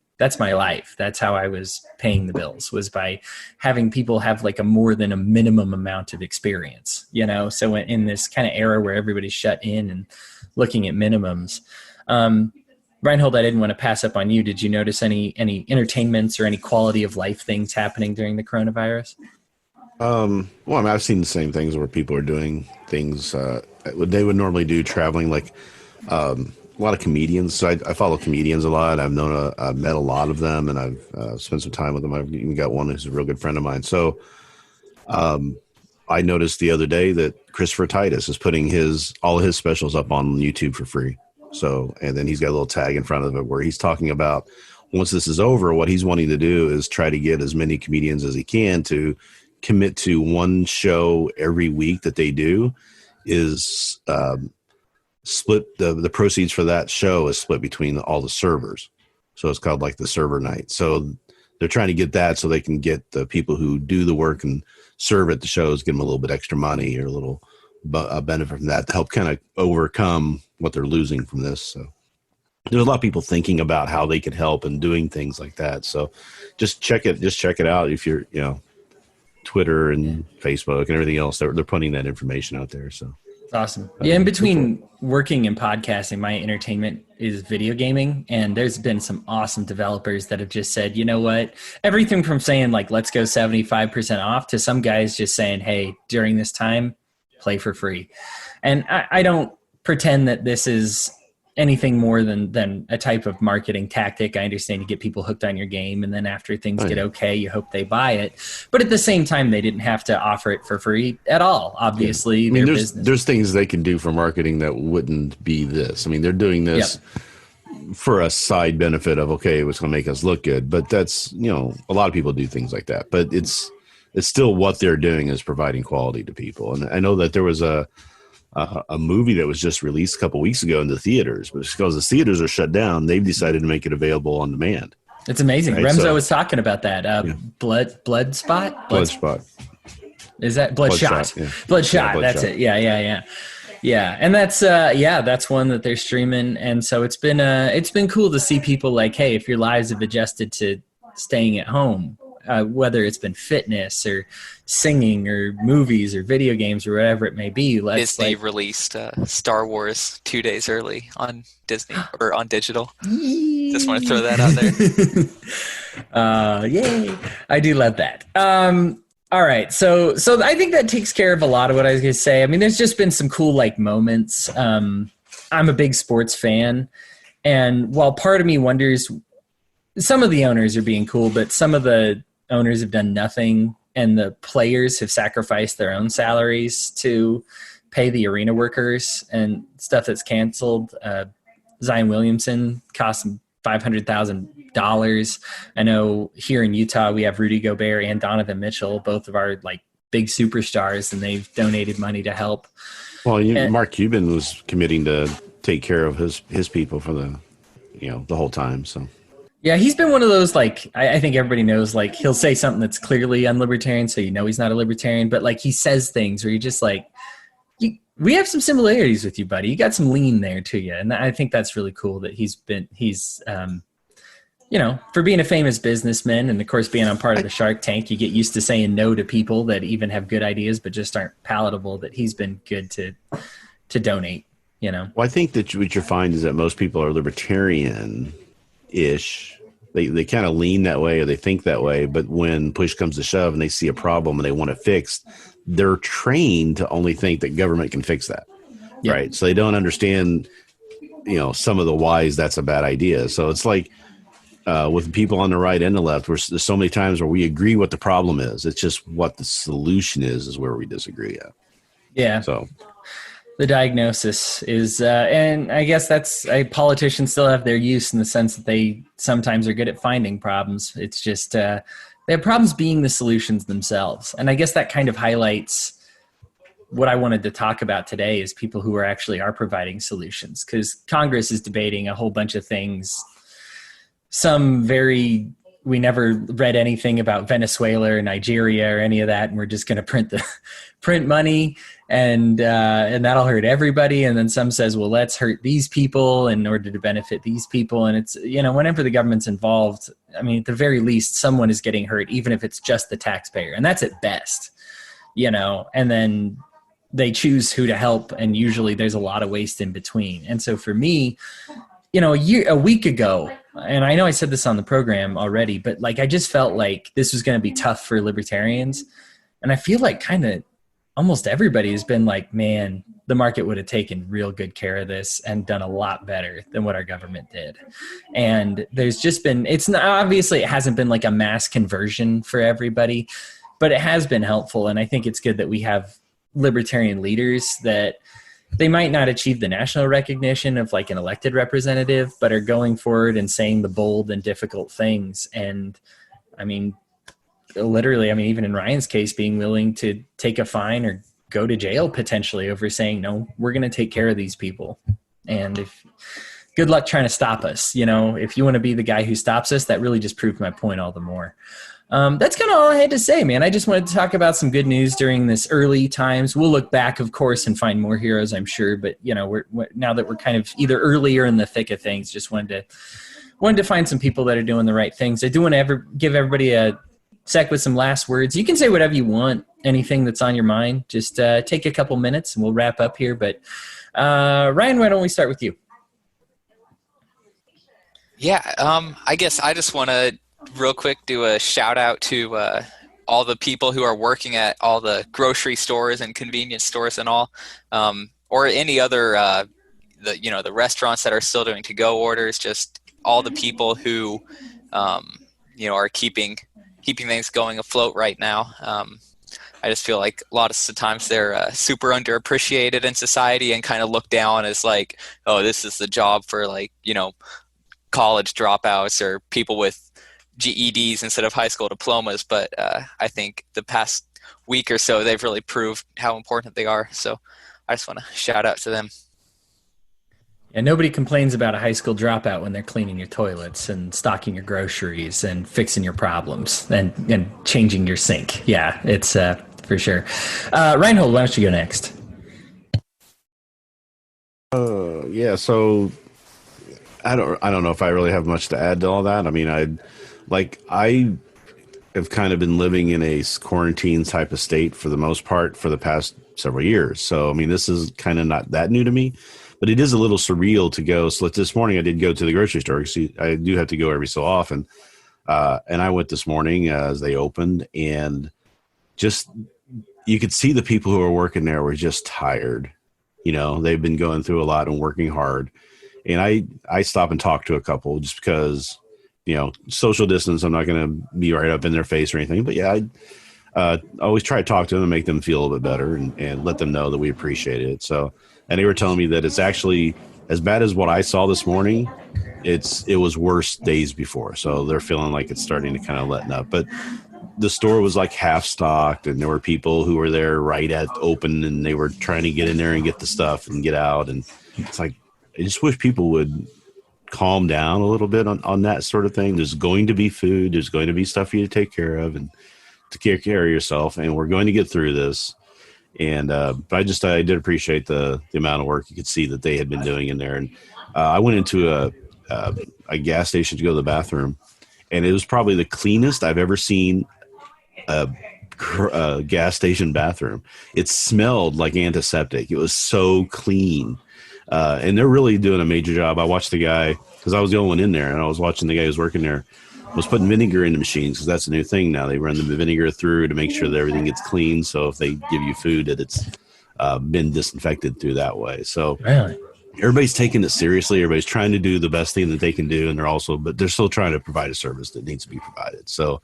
life. That's how I was paying the bills, was by having people have like a more than a minimum amount of experience, So in this kind of era where everybody's shut in and looking at minimums, Reinhold, I didn't want to pass up on you. Did you notice any entertainments or any quality of life things happening during the coronavirus? I've seen the same things where people are doing things they would normally do, traveling, like a lot of comedians. So I follow comedians a lot. I've met a lot of them, and I've spent some time with them. I've even got one who's a real good friend of mine. So I noticed the other day that Christopher Titus is putting all of his specials up on YouTube for free. So, and then he's got a little tag in front of it where he's talking about, once this is over, what he's wanting to do is try to get as many comedians as he can to commit to one show every week that they do, is split the proceeds for that show is split between all the servers. So it's called like the server night. So they're trying to get that so they can get the people who do the work and serve at the shows, give them a little bit extra money or a little benefit from that to help kind of overcome what they're losing from this. So there's a lot of people thinking about how they could help and doing things like that. So just check it out. If you're, Twitter and Facebook and everything else, they're putting that information out there. So it's awesome. Yeah. In between working and podcasting, my entertainment is video gaming. And there's been some awesome developers that have just said, you know what, everything from saying like, let's go 75% off to some guys just saying, hey, during this time, play for free. And I don't pretend that this is anything more than a type of marketing tactic. I understand you get people hooked on your game, and then after things get okay, you hope they buy it. But at the same time, they didn't have to offer it for free at all. Obviously, I mean, there's things they can do for marketing that wouldn't be this. I mean, they're doing this for a side benefit of, okay, it's going to make us look good. But that's, a lot of people do things like that. But it's still what they're doing is providing quality to people. And I know that there was a movie that was just released a couple weeks ago in the theaters, but because the theaters are shut down, they've decided to make it available on demand. It's amazing. Right? Remzo was talking about that. Blood spot. Is that Bloodshot? Bloodshot. That's it. Yeah. And that's one that they're streaming. And so it's been cool to see people like, hey, if your lives have adjusted to staying at home, whether it's been fitness or singing or movies or video games or whatever it may be. Disney released Star Wars 2 days early on Disney or on digital. Just want to throw that out there. Yay. I do love that. All right. So I think that takes care of a lot of what I was going to say. I mean, there's just been some cool moments. I'm a big sports fan. And while part of me wonders, some of the owners are being cool, but some of the owners have done nothing, and the players have sacrificed their own salaries to pay the arena workers and stuff that's canceled. Zion Williamson cost him $500,000. I know here in Utah, we have Rudy Gobert and Donovan Mitchell, both of our big superstars, and they've donated money to help. Well, Mark Cuban was committing to take care of his people for the whole time. So. Yeah, he's been one of those, I think everybody knows, he'll say something that's clearly unlibertarian, so he's not a libertarian, but, he says things where you're just we have some similarities with you, buddy. You got some lean there to you, and I think that's really cool that he's for being a famous businessman and, of course, being on part of the Shark Tank, you get used to saying no to people that even have good ideas but just aren't palatable, that he's been good to donate, Well, I think that what you find is that most people are libertarian ish. They kind of lean that way or they think that way, but when push comes to shove and they see a problem and they want it fixed, they're trained to only think that government can fix that. Yep. Right. So they don't understand, some of the whys that's a bad idea. So it's with people on the right and the left, there's so many times where we agree what the problem is. It's just what the solution is where we disagree at. Yeah. So the diagnosis is, and I guess politicians still have their use in the sense that they sometimes are good at finding problems. It's just they have problems being the solutions themselves. And I guess that kind of highlights what I wanted to talk about today is people who are providing solutions, because Congress is debating a whole bunch of things. We never read anything about Venezuela or Nigeria or any of that, and we're just going to print money, and that'll hurt everybody. And then some says, well, let's hurt these people in order to benefit these people. And it's, whenever the government's involved, I mean, at the very least, someone is getting hurt, even if it's just the taxpayer, and that's at best, and then they choose who to help, and usually there's a lot of waste in between. And so for me, a week ago, and I know I said this on the program already, but I just felt like this was going to be tough for libertarians. And I feel like kind of almost everybody has been like, man, the market would have taken real good care of this and done a lot better than what our government did. And there's just been, obviously it hasn't been a mass conversion for everybody, but it has been helpful. And I think it's good that we have libertarian leaders that they might not achieve the national recognition of an elected representative, but are going forward and saying the bold and difficult things. And I mean, literally, even in Ryan's case, being willing to take a fine or go to jail potentially over saying, no, we're going to take care of these people. And good luck trying to stop us. If you want to be the guy who stops us, that really just proved my point all the more. That's kind of all I had to say, man. I just wanted to talk about some good news during this early times. We'll look back, of course, and find more heroes, I'm sure. But, we're now that we're kind of either early or in the thick of things, just wanted to find some people that are doing the right things. I do want to give everybody a sec with some last words. You can say whatever you want, anything that's on your mind. Just take a couple minutes and we'll wrap up here. But Ryan, why don't we start with you? Yeah, I guess I just want to real quick do a shout out to all the people who are working at all the grocery stores and convenience stores and all, or any other the restaurants that are still doing to-go orders. Just all the people who are keeping things going afloat right now. I just feel like a lot of the times they're super underappreciated in society and kind of looked down as like, oh, this is the job for college dropouts or people with GEDs instead of high school diplomas. But I think the past week or so, they've really proved how important they are. So I just want to shout out to them. And nobody complains about a high school dropout when they're cleaning your toilets and stocking your groceries and fixing your problems and changing your sink. Yeah, it's for sure. Reinhold, why don't you go next? Yeah, so I don't know if I really have much to add to all that. I mean, I have kind of been living in a quarantine type of state for the most part for the past several years. So, I mean, this is kind of not that new to me, but it is a little surreal to go. So this morning I did go to the grocery store because I do have to go every so often. And I went this morning as they opened, and just you could see the people who are working there were just tired. They've been going through a lot and working hard. And I stop and talk to a couple just because, social distance, I'm not going to be right up in their face or anything. But yeah, I always try to talk to them and make them feel a little bit better and let them know that we appreciate it. So, and they were telling me that it's actually as bad as what I saw this morning. It was worse days before. So they're feeling like it's starting to kind of letting up. But the store was like half stocked, and there were people who were there right at open, and they were trying to get in there and get the stuff and get out. And it's like, I just wish people would calm down a little bit on that sort of thing. There's going to be food. There's going to be stuff for you to take care of and to take care of yourself. And we're going to get through this. And but I did appreciate the amount of work you could see that they had been doing in there. And I went into a gas station to go to the bathroom, and it was probably the cleanest I've ever seen a gas station bathroom. It smelled like antiseptic. It was so clean. And they're really doing a major job. I watched the guy, because I was the only one in there, and I was watching the guy who's working there, was putting vinegar in the machines, because that's a new thing now. They run the vinegar through to make sure that everything gets clean. So if they give you food, that it's been disinfected through that way. So really, everybody's taking it seriously. Everybody's trying to do the best thing that they can do, and but they're still trying to provide a service that needs to be provided. So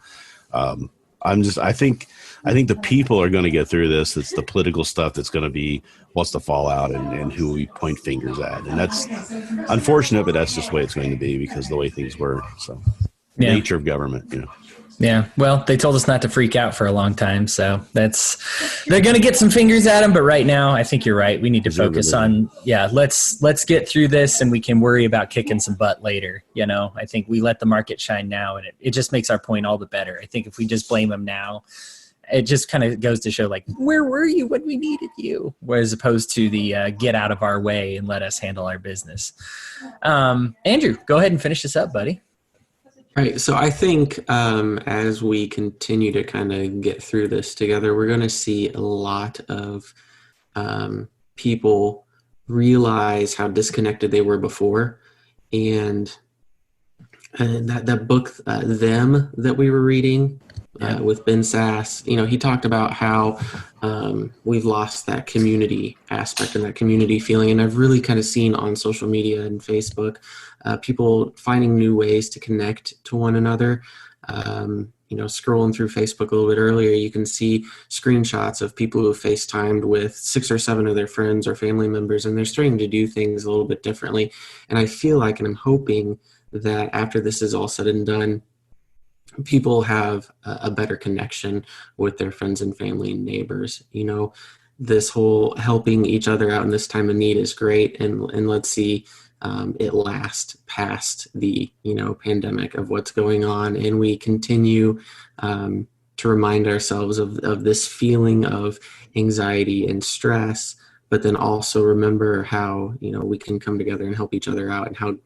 I think the people are going to get through this. It's the political stuff that's going to be what's the fallout and who we point fingers at. And that's unfortunate, but that's just the way it's going to be because of the way things were. So nature of government, Yeah. Well, they told us not to freak out for a long time. So they're going to get some fingers at them. But right now, I think you're right. We need to focus on, let's get through this, and we can worry about kicking some butt later. I think we let the market shine now, and it just makes our point all the better. I think if we just blame them now, it just kind of goes to show, like, where were you when we needed you? As opposed to the get out of our way and let us handle our business. Andrew, go ahead and finish this up, buddy. Right. So I think as we continue to kind of get through this together, we're going to see a lot of people realize how disconnected they were before. And that book, Them, that we were reading with Ben Sass, he talked about how we've lost that community aspect and that community feeling. And I've really kind of seen on social media and Facebook, people finding new ways to connect to one another. Scrolling through Facebook a little bit earlier, you can see screenshots of people who have FaceTimed with 6 or 7 of their friends or family members, and they're starting to do things a little bit differently. And I feel like, and I'm hoping that after this is all said and done, people have a better connection with their friends and family and neighbors. This whole helping each other out in this time of need is great. And let's see it lasts past the, pandemic of what's going on. And we continue to remind ourselves of this feeling of anxiety and stress, but then also remember how, we can come together and help each other out, and how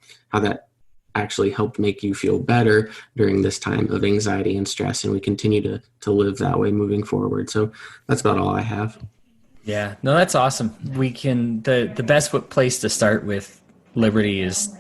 that actually helped make you feel better during this time of anxiety and stress. And we continue to live that way moving forward. So that's about all I have. Yeah, no, that's awesome. We can, the best place to start with liberty is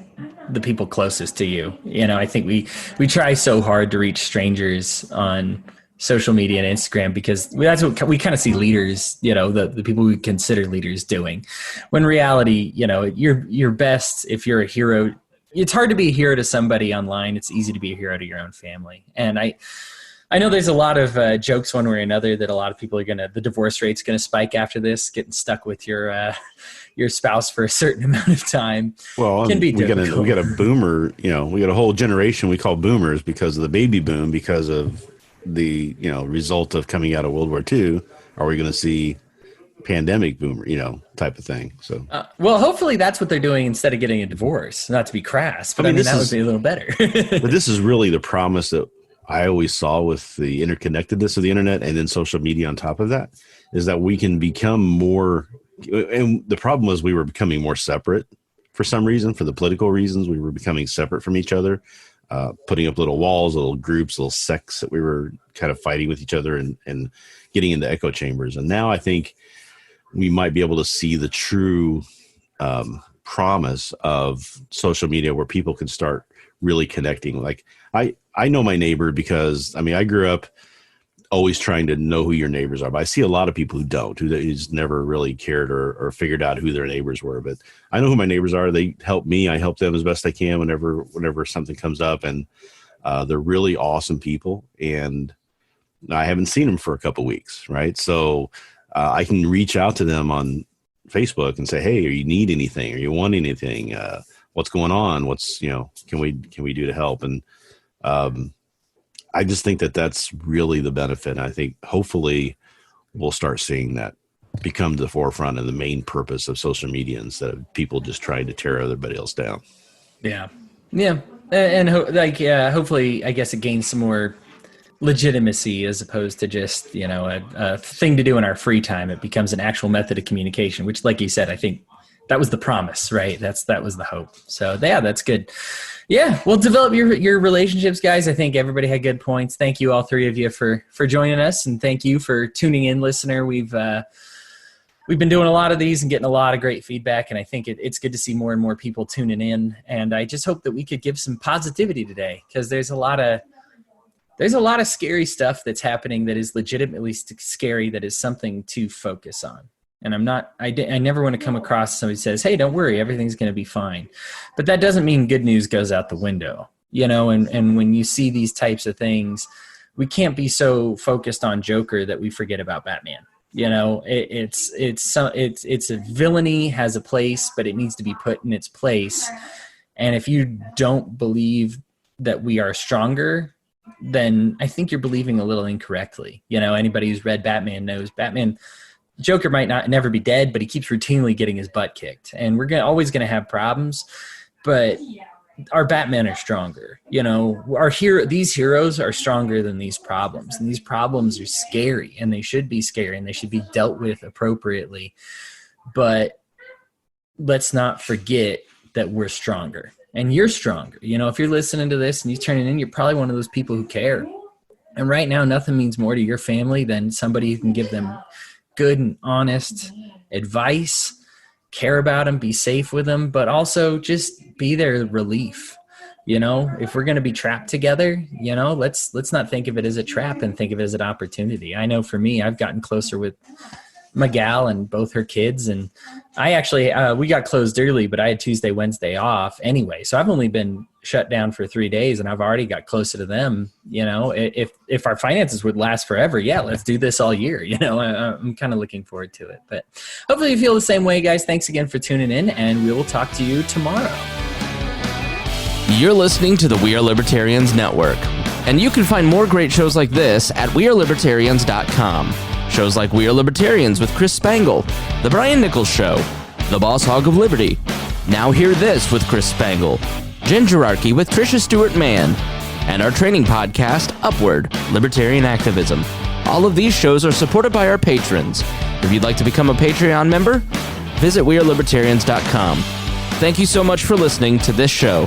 the people closest to you. I think we try so hard to reach strangers on social media and Instagram because that's what we kind of see leaders, the people we consider leaders doing. When in reality, you're best if you're a hero. It's hard to be a hero to somebody online. It's easy to be a hero to your own family. And I know there's a lot of jokes one way or another that a lot of people are the divorce rate's going to spike after this, getting stuck with your spouse for a certain amount of time. Well, can be we difficult. got a boomer, we got a whole generation we call boomers because of the baby boom, because of the, result of coming out of World War II. Are we going to see pandemic boomer, type of thing? So, well, hopefully that's what they're doing instead of getting a divorce, not to be crass, but I mean that would be a little better. But this is really the promise that I always saw with the interconnectedness of the internet and then social media on top of that, is that we can become more, and the problem was we were becoming more separate for some reason, for the political reasons. We were becoming separate from each other, putting up little walls, little groups, little sects that we were kind of fighting with each other and getting into echo chambers. And now I think we might be able to see the true promise of social media, where people can start really connecting. Like I know my neighbor because I grew up always trying to know who your neighbors are, but I see a lot of people who don't, who's never really cared or figured out who their neighbors were. But I know who my neighbors are. They help me. I help them as best I can whenever something comes up, and they're really awesome people. And I haven't seen them for a couple of weeks, right? So I can reach out to them on Facebook and say, hey, are you need anything? Are you want anything? What's going on? What's, can we do to help? And I just think that that's really the benefit. And I think hopefully we'll start seeing that become the forefront and the main purpose of social media, instead of people just trying to tear everybody else down. Yeah. Yeah. And hopefully, I guess it gains some more legitimacy as opposed to just, a thing to do in our free time. It becomes an actual method of communication, which, like you said, I think that was the promise, right? That was the hope. So yeah, that's good. Yeah. Well, develop your relationships, guys. I think everybody had good points. Thank you, all three of you, for joining us. And thank you for tuning in, listener. We've been doing a lot of these and getting a lot of great feedback. And I think it's good to see more and more people tuning in. And I just hope that we could give some positivity today, because there's a lot of scary stuff that's happening that is legitimately scary, that is something to focus on. And I never want to come across somebody who says, hey, don't worry, everything's going to be fine. But that doesn't mean good news goes out the window, and when you see these types of things, we can't be so focused on Joker that we forget about Batman. It's a villainy has a place, but it needs to be put in its place. And if you don't believe that we are stronger, then I think you're believing a little incorrectly. Anybody who's read Batman knows Joker might never be dead, but he keeps routinely getting his butt kicked. And we're always going to have problems, but our Batmen are stronger. These heroes are stronger than these problems. And these problems are scary, and they should be scary, and they should be dealt with appropriately. But let's not forget that we're stronger. And you're stronger. If you're listening to this and you're turning in, you're probably one of those people who care. And right now, nothing means more to your family than somebody who can give them good and honest advice, care about them, be safe with them, but also just be their relief. If we're going to be trapped together, let's not think of it as a trap and think of it as an opportunity. I know for me, I've gotten closer with my gal and both her kids. And I actually, we got closed early, but I had Tuesday, Wednesday off anyway. So I've only been shut down for 3 days, and I've already got closer to them. If our finances would last forever, yeah, let's do this all year. I'm kind of looking forward to it, but hopefully you feel the same way, guys. Thanks again for tuning in, and we will talk to you tomorrow. You're listening to the We Are Libertarians Network, and you can find more great shows like this at wearelibertarians.com. Shows like We Are Libertarians with Chris Spangle, The Brian Nichols Show, The Boss Hog of Liberty, Now Hear This with Chris Spangle, Gingerarchy with Trisha Stewart-Mann, and our training podcast, Upward, Libertarian Activism. All of these shows are supported by our patrons. If you'd like to become a Patreon member, visit wearelibertarians.com. Thank you so much for listening to this show.